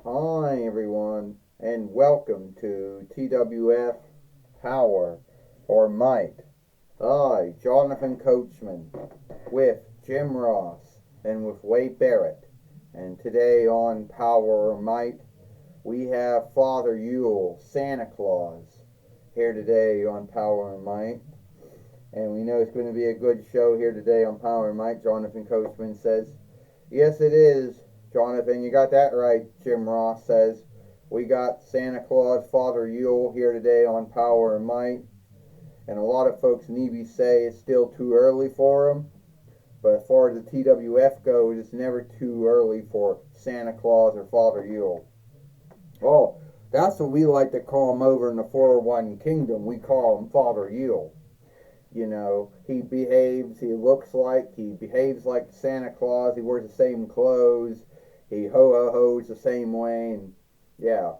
Hi everyone, and welcome to TWF Power or Might. I, Jonathan Coachman, with Jim Ross and with Wade Barrett. And today on Power or Might, we have Father Yule, Santa Claus, here today on Power or Might. And we know it's going to be a good show here today on Power or Might. Jonathan Coachman says, "Yes, it is, Jonathan, you got that right," Jim Ross says. "We got Santa Claus, Father Yule here today on Power and Might. And a lot of folks maybe say it's still too early for him. But as far as the TWF goes, it's never too early for Santa Claus or Father Yule. Oh, that's what we like to call him over in the 401 Kingdom. We call him Father Yule. You know, he behaves like Santa Claus. He wears the same clothes. He ho-ho-hos the same way, and yeah.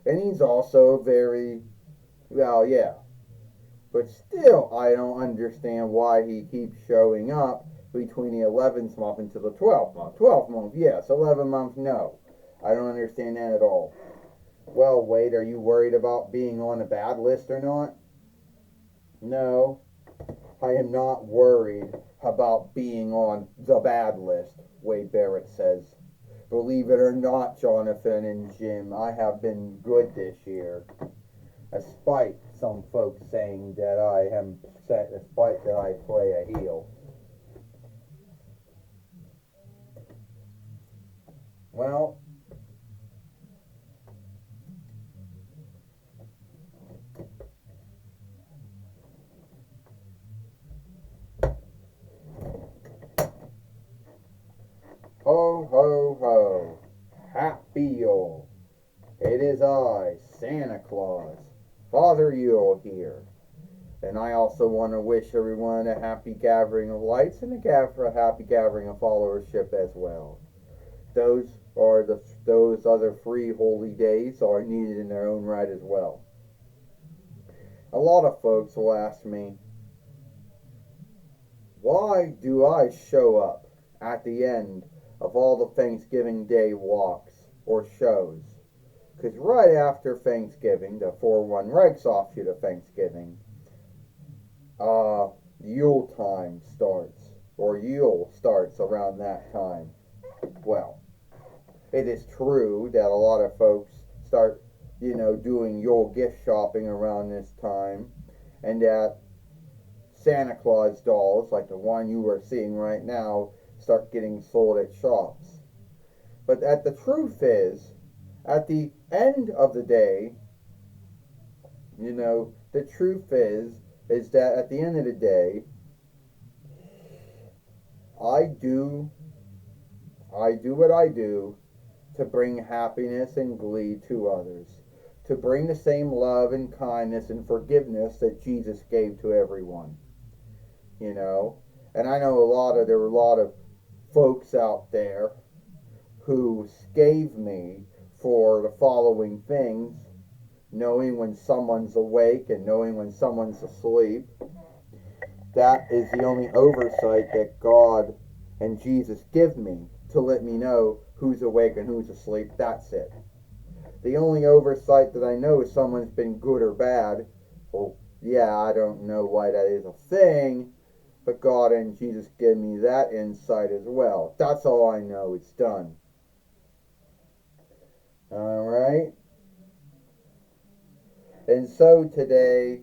And he's also very, well, yeah. But still, I don't understand why he keeps showing up between the 11th month into the 12th month. 12th month, yes. 11th month, no. I don't understand that at all. Well, Wade, are you worried about being on a bad list or not? No, I am not worried about being on the bad list, Wade Barrett says. Believe it or not, Jonathan and Jim, I have been good this year. Despite some folks saying that despite that I play a heel. Well, ho, ho, ho. Happy Yule. It is I, Santa Claus, Father Yule here. And I also want to wish everyone a happy gathering of lights and a happy gathering of followership as well. Those other free holy days are needed in their own right as well. A lot of folks will ask me, why do I show up at the end of all the Thanksgiving Day walks or shows? Because right after Thanksgiving, the 4-1 Regs offshoot of Thanksgiving, Yule time starts, or Yule starts around that time. Well, it is true that a lot of folks start, doing Yule gift shopping around this time, and that Santa Claus dolls, like the one you are seeing right now, start getting sold at shops. But the truth is, at the end of the day, the truth is that at the end of the day, I do what I do to bring happiness and glee to others, to bring the same love and kindness and forgiveness that Jesus gave to everyone. You know, and I know there were a lot of folks out there who gave me for the following things: knowing when someone's awake and knowing when someone's asleep. That is the only oversight that God and Jesus give me, to let me know who's awake and who's asleep. That's it. The only oversight that I know is someone's been good or bad. Well, yeah, I don't know why that is a thing, but God and Jesus give me that insight as well. That's all I know. It's done. Alright? And so today,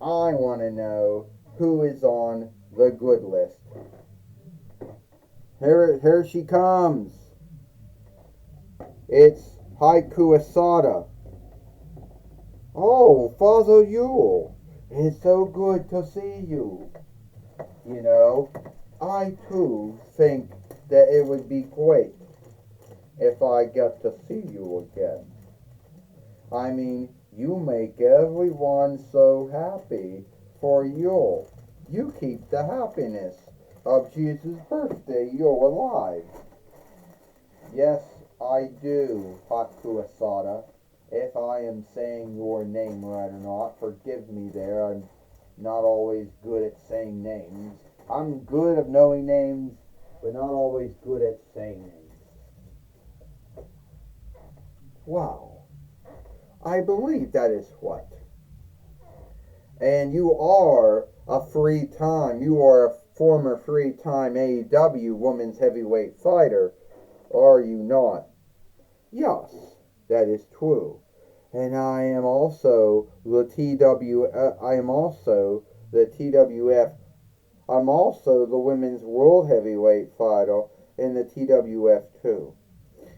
I want to know who is on the good list. Here she comes. It's Haiku Asada. Oh, Father Yule, it's so good to see you. You know, I too think that it would be great if I get to see you again. I mean, you make everyone so happy for Yule. You keep the happiness of Jesus' birthday. You're alive. Yes, I do, Haiku Asada. If I am saying your name right or not, forgive me there. I'm not always good at saying names. I'm good at knowing names, but not always good at saying names. Wow. I believe that is what. And you are a you are a former three-time AEW Women's Heavyweight Fighter, are you not? Yes, that is true. And I am also I am also the TWF, I'm also the Women's World Heavyweight Fighter in the TWF too.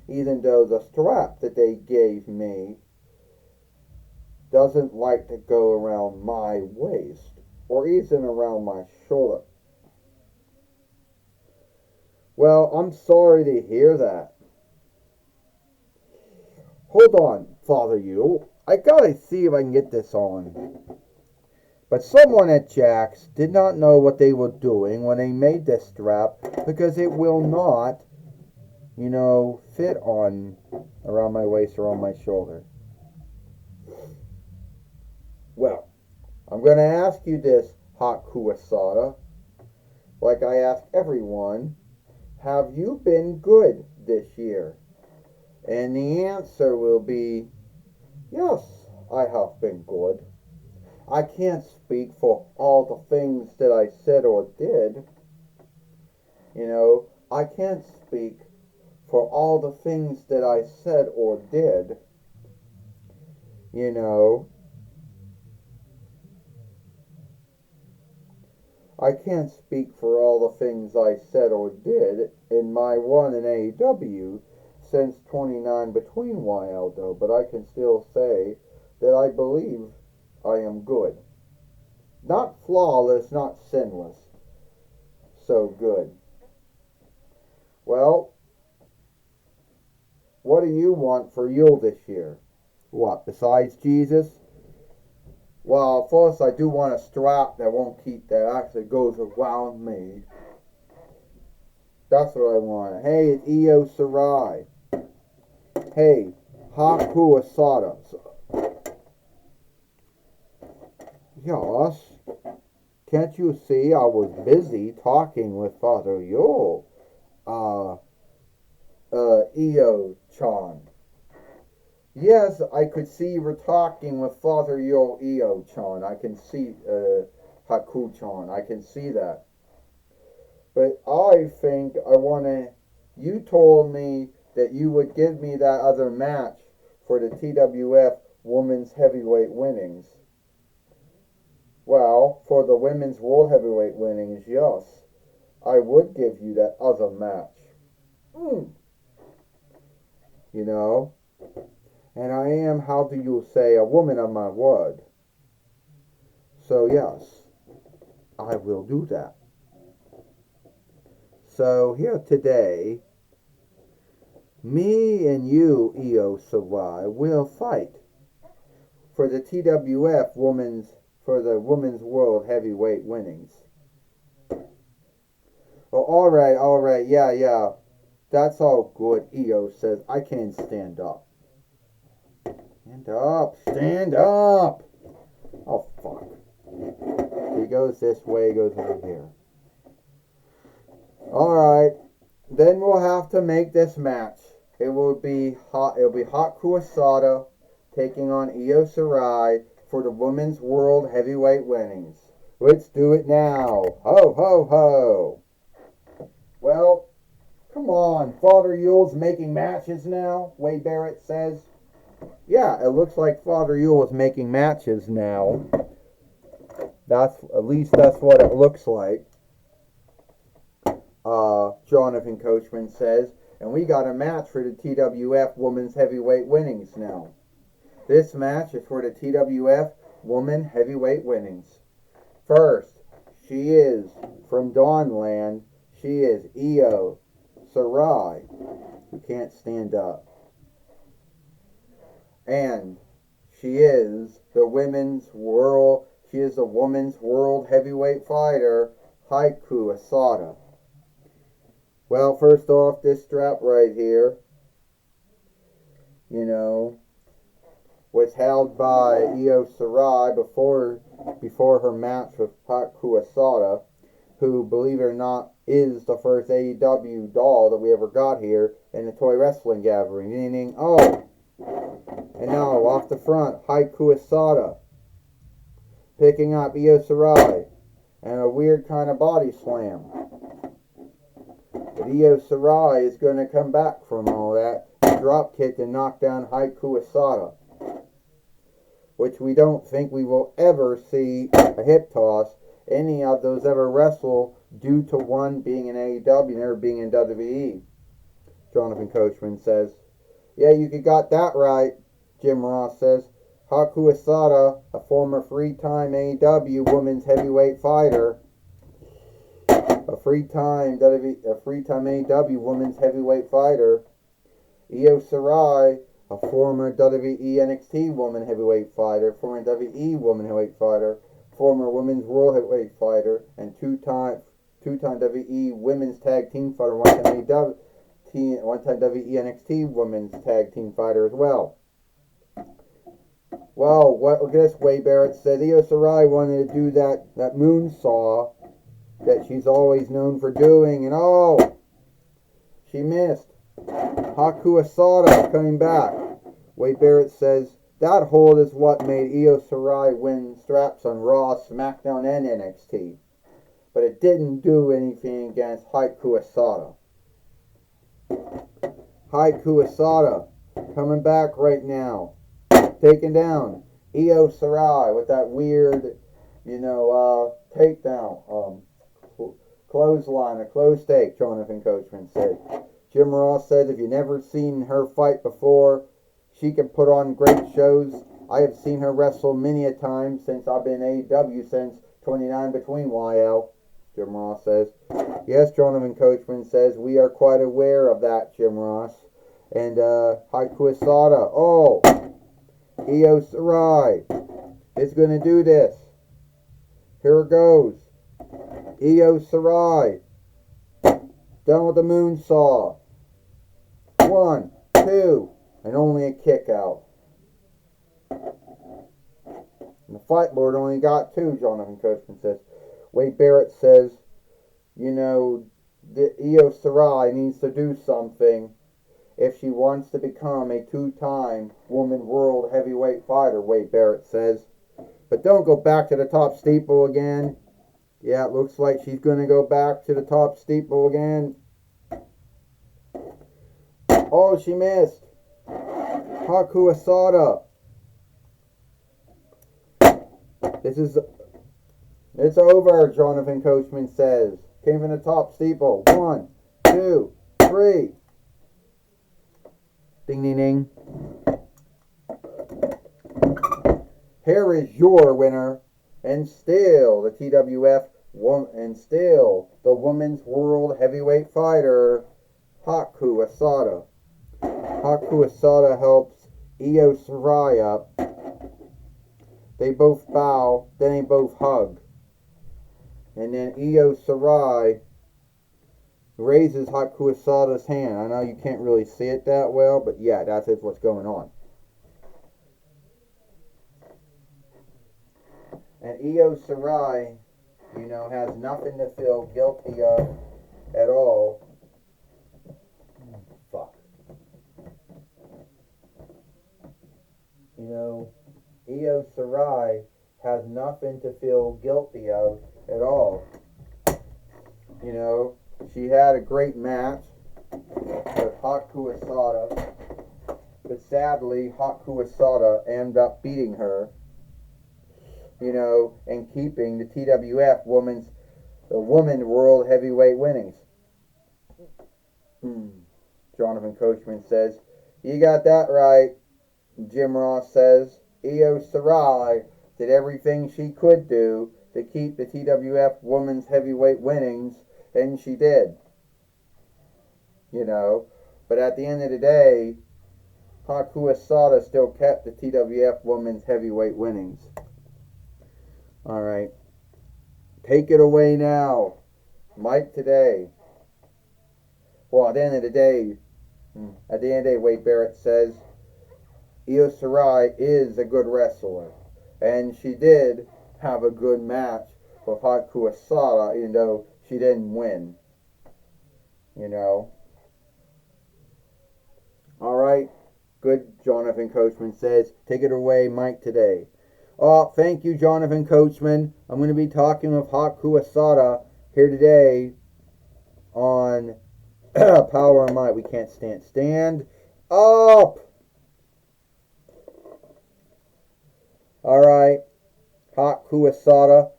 Even though the strap that they gave me doesn't like to go around my waist or even around my shoulder. Well, I'm sorry to hear that. Hold on, Father Yule. I gotta see if I can get this on. But someone at Jack's did not know what they were doing when they made this strap because it will not, fit on around my waist or on my shoulder. Well, I'm going to ask you this, Haku Asada, like I ask everyone, have you been good this year? And the answer will be, yes, I have been good. I can't speak for all the things that I said or did. I can't speak for all the things that I said or did. I can't speak for all the things I said or did in my run in AEW since 29 between Wilder, but I can still say that I believe I am good. Not flawless, not sinless. So good. Well, what do you want for Yule this year? What, besides Jesus? Well, first I do want a strap that actually goes around me. That's what I want. Hey, it's Io Sarai. Hey, Haku Asada. Yes. Can't you see I was busy talking with Father Yule? Io-chan. Yes, I could see you were talking with Father Yule Io-chan. I can see, Haku-chan. I can see that. But I think you told me that you would give me that other match for the TWF Women's Heavyweight Winnings. Well, for the Women's World Heavyweight Winnings, yes, I would give you that other match. And I am, how do you say, a woman of my word. So yes, I will do that. So here today, me and you, Io Sarai, will fight for the TWF for the Women's World Heavyweight Winnings. Oh, alright, yeah. That's all good, Io says. I can't stand up. Stand up! Oh, fuck. He goes this way, goes over here. Alright, then we'll have to make this match. It'll be Haku Asada taking on Io Sarai for the Women's World Heavyweight Winnings. Let's do it now. Ho, ho, ho. Well, come on. Father Yule's making matches now, Wade Barrett says. Yeah, it looks like Father Yule is making matches now. At least that's what it looks like. Jonathan Coachman says. And we got a match for the TWF Women's Heavyweight Winnings now. This match is for the TWF Women Heavyweight Winnings. First, she is from Dawnland. She is Io Sarai, who can't stand up. And she is the Women's World Heavyweight Fighter, Haku Asada. Well, first off, this strap right here, was held by Io Sarai before her match with Haku Asada, who, believe it or not, is the first AEW doll that we ever got here in the Toy Wrestling Gathering. Meaning, And now off the front, Haiku Asada picking up Io Shirai and a weird kind of body slam. But Io Shirai is going to come back from all that, drop kick and knock down Haiku Asada, which we don't think we will ever see a hip toss any of those ever wrestle due to one being in AEW and never being in WWE. Jonathan Coachman says, yeah, you got that right. Jim Ross says, Haku Asada, a former three-time AEW women's heavyweight fighter, a three-time AEW women's heavyweight fighter, Io Shirai, a former WWE NXT woman heavyweight fighter, former WWE woman heavyweight fighter, former women's world heavyweight fighter, and two-time WWE women's tag team fighter, one-time WWE NXT women's tag team fighter as well. Well, look at this. Wade Barrett said Io Shirai wanted to do that moonsaw that she's always known for doing, and oh, she missed. Haku Asada coming back. Wade Barrett says that hold is what made Io Shirai win straps on Raw, SmackDown, and NXT. But it didn't do anything against Haku Asada. Haku Asada coming back right now. Taking down Io Shirai with that weird, takedown, clothesline, a close take, Jonathan Coachman said. Jim Ross said if you've never seen her fight before, she can put on great shows. I have seen her wrestle many a time since I've been AEW since 29 between YL, Jim Ross says. Yes, Jonathan Coachman says, we are quite aware of that, Jim Ross. And Haku Asada, oh, Io Shirai is going to do this. Here it goes. Io Shirai done with the moonsaw. 1, 2, and only a kick out. And the Fight Lord only got 2, Jonathan Coachman says. Wade Barrett says, the Io Shirai needs to do something if she wants to become a 2-time woman world heavyweight fighter, Wade Barrett says. But don't go back to the top steeple again. Yeah, it looks like she's going to go back to the top steeple again. Oh, she missed. Haku Asada. It's over, Jonathan Coachman says. Came from the top steeple. 1, 2, 3. Ding, ding, ding. Here is your winner, and still the TWF, and still the women's world heavyweight fighter, Haku Asada. Haku Asada helps Io Shirai up. They both bow, then they both hug. And then Io Shirai raises Haku Asada's hand. I know you can't really see it that well, but yeah, that's what's going on. And Io Shirai, has nothing to feel guilty of at all. Fuck. Io Shirai has nothing to feel guilty of at all. She had a great match with Haku Asada, but sadly, Haku Asada ended up beating her, and keeping the TWF woman world heavyweight winnings. Jonathan Coachman says, you got that right. Jim Ross says, Io Shirai did everything she could do to keep the TWF women's heavyweight winnings, and she did. But at the end of the day, Haku Asada still kept the TWF women's heavyweight winnings. Alright. Take it away now. Mike today. Well, at the end of the day, Wade Barrett says, Io Shirai is a good wrestler. And she did have a good match with Haku Asada, even though she didn't win. Alright. Good, Jonathan Coachman says. Take it away, Mike, today. Oh, thank you, Jonathan Coachman. I'm going to be talking with Haku Asada here today on Power and Might. We can't stand. Stand up! Alright, Haku Asada.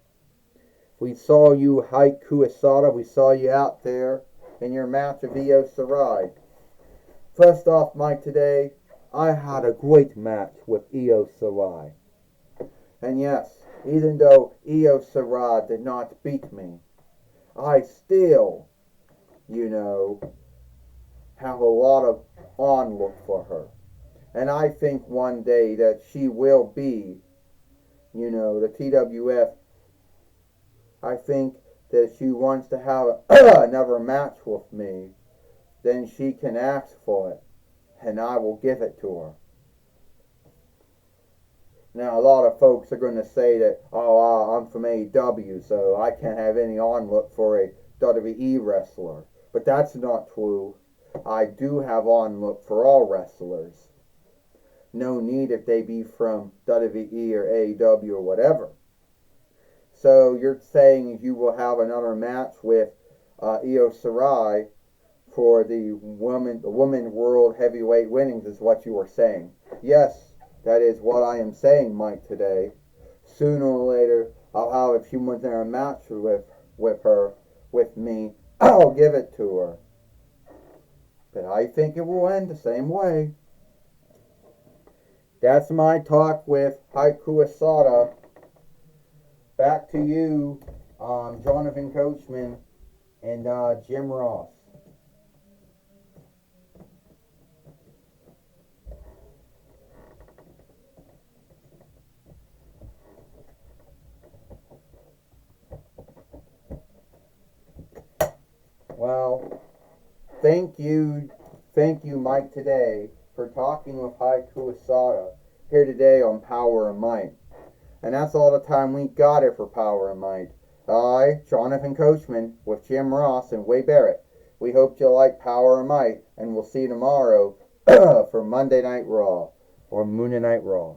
We saw you, Haku Asada. We saw you out there in your match of Io Shirai. First off, Mike, today, I had a great match with Io Shirai. And yes, even though Io Shirai did not beat me, I still, have a lot of onlook for her. And I think one day that she will be, the TWF. I think that if she wants to have another match with me, then she can ask for it, and I will give it to her. Now, a lot of folks are going to say that, I'm from AEW, so I can't have any onlook for a WWE wrestler. But that's not true. I do have onlook for all wrestlers. No need if they be from WWE or AEW or whatever. So you're saying you will have another match with Io Shirai for the woman world heavyweight winnings is what you are saying. Yes, that is what I am saying, Mike, today. Sooner or later, I'll have, if she wants a match with me, I'll give it to her. But I think it will end the same way. That's my talk with Haku Asada. Back to you, Jonathan Coachman and Jim Ross. Well, thank you, Mike, today for talking with Haku Asada here today on Power and Might. And that's all the time we got here for Power and Might. I, Jonathan Coachman, with Jim Ross and Wade Barrett. We hope you like Power and Might, and we'll see you tomorrow for Monday Night Raw or Monday Night Raw.